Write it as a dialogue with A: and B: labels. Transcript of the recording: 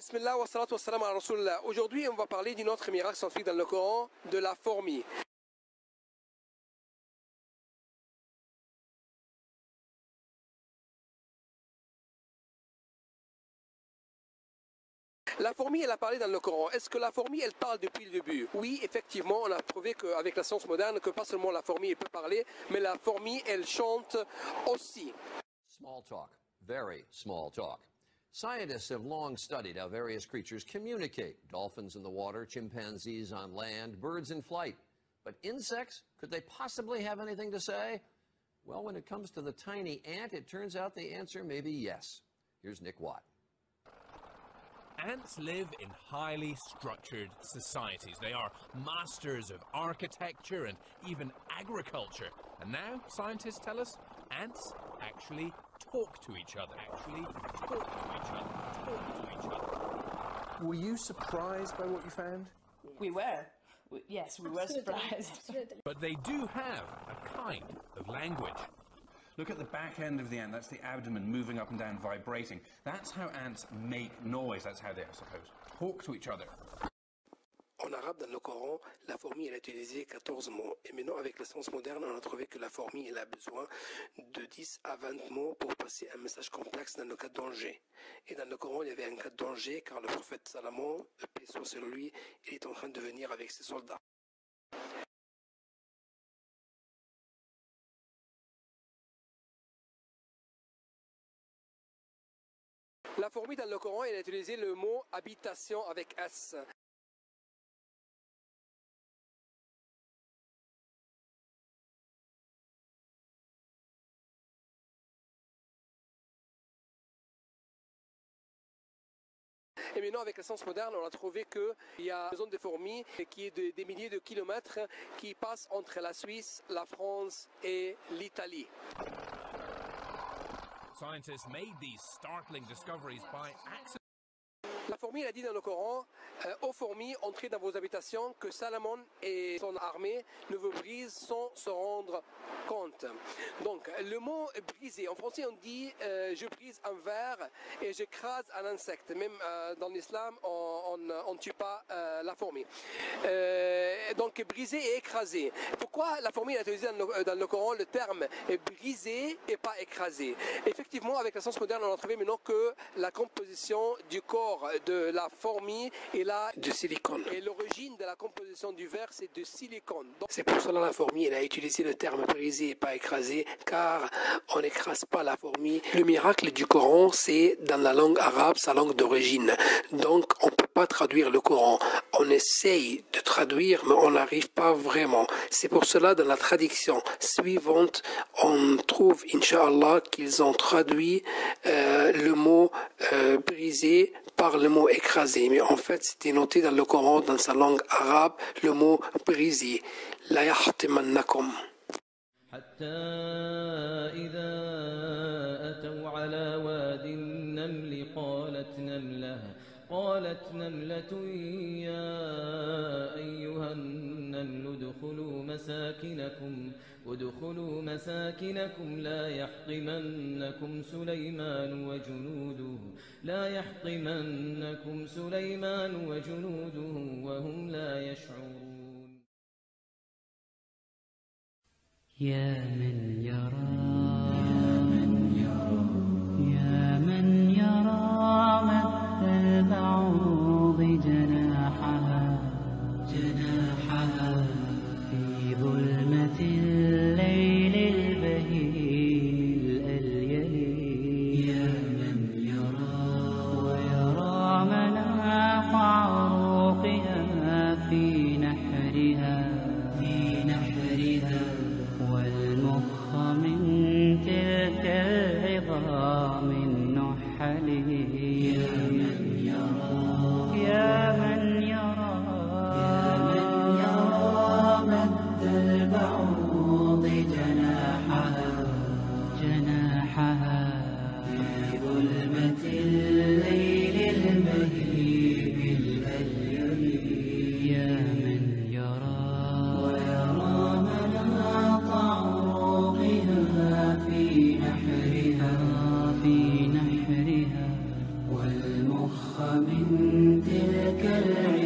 A: Bismillah wa salatu wa salam ala Rasulullah. Aujourd'hui, on va parler d'un autre miracle scientifique dans le Coran, de la fourmi. La fourmi, elle a parlé dans le Coran. Est-ce que la fourmi, elle parle depuis le début? Oui, effectivement, on a prouvé qu'avec la science moderne, que pas seulement la fourmi, elle peut parler, mais la fourmi, elle chante aussi.
B: Small talk, very small talk. Scientists have long studied how various creatures communicate. Dolphins in the water, chimpanzees on land, birds in flight. But insects, could they possibly have anything to say? Well, when it comes to the tiny ant, it turns out the answer may be yes. Here's Nick Watt.
C: Ants live in highly structured societies. They are masters of architecture and even agriculture. And now, scientists tell us, ants actually talk to each other.
D: Were you surprised by what you found?
E: We were. Yes, we were surprised.
C: But they do have a kind of language.
D: Look at the back end of the ant, that's the abdomen moving up and down, vibrating. That's how ants make noise, that's how they, I suppose, talk to each other.
A: En arabe, dans le Coran, la fourmi, elle a utilisé 14 mots. Et maintenant, avec la science moderne, on a trouvé que la fourmi, elle a besoin de 10 à 20 mots pour passer un message complexe dans le cas de danger. Et dans le Coran, il y avait un cas de danger, car le prophète Salomon, paix soit sur lui, il est en train de venir avec ses soldats. La fourmi, dans le Coran, elle a utilisé le mot habitation avec S. Et maintenant, avec la science moderne, on a trouvé qu'il y a une zone de fourmis qui est des milliers de kilomètres qui passe entre la Suisse, la France et l'Italie.
C: Scientists made these startling discoveries by accident.
A: La fourmi, elle a dit dans le Coran, aux fourmis, entrez dans vos habitations, que Salomon et son armée ne vous brisent sans se rendre compte. Donc, le mot briser, en français on dit je brise un verre et j'écrase un insecte. Même dans l'islam, on ne tue pas la fourmi. Donc, briser et écraser. Pourquoi la fourmi a utilisé dans le Coran le terme briser et pas écraser? Effectivement, avec la science moderne, on a trouvé maintenant que la composition du corps de la fourmi est là de silicone. Et l'origine de la composition du verre, c'est de silicone. C'est pour cela la fourmi, elle a utilisé le terme briser et pas écraser, car on n'écrase pas la fourmi. Le miracle du Coran, c'est dans la langue arabe, sa langue d'origine. Donc, on ne peut pas traduire le Coran. On essaye de traduire, mais on n'arrive pas vraiment. C'est pour cela, dans la traduction suivante, on trouve, Inch'Allah, qu'ils ont traduit le mot briser par le mot écrasé. Mais en fait, c'était noté dans le Coran, dans sa langue arabe, le mot briser. La yahtimannakum.
F: حتى إذا أتوا على واد النمل قالت نملة يا أيها النمل ادخلوا مساكنكم لا يحطمنكم سليمان وجنوده وهم لا يشعرون.
G: يا من يرى مد البعوض جناحها في ظلمة الليل البهيم الأليل. يا من يرى ويرى مناق عروقها في نحرها والمخ من تلك العظام النحلي. يا من يرى مد البعوض جناحها في ظلمة الليل المهيب الأليل. يا من يرى ويرى مناط عروقها في نحرها والمخ من تلك العين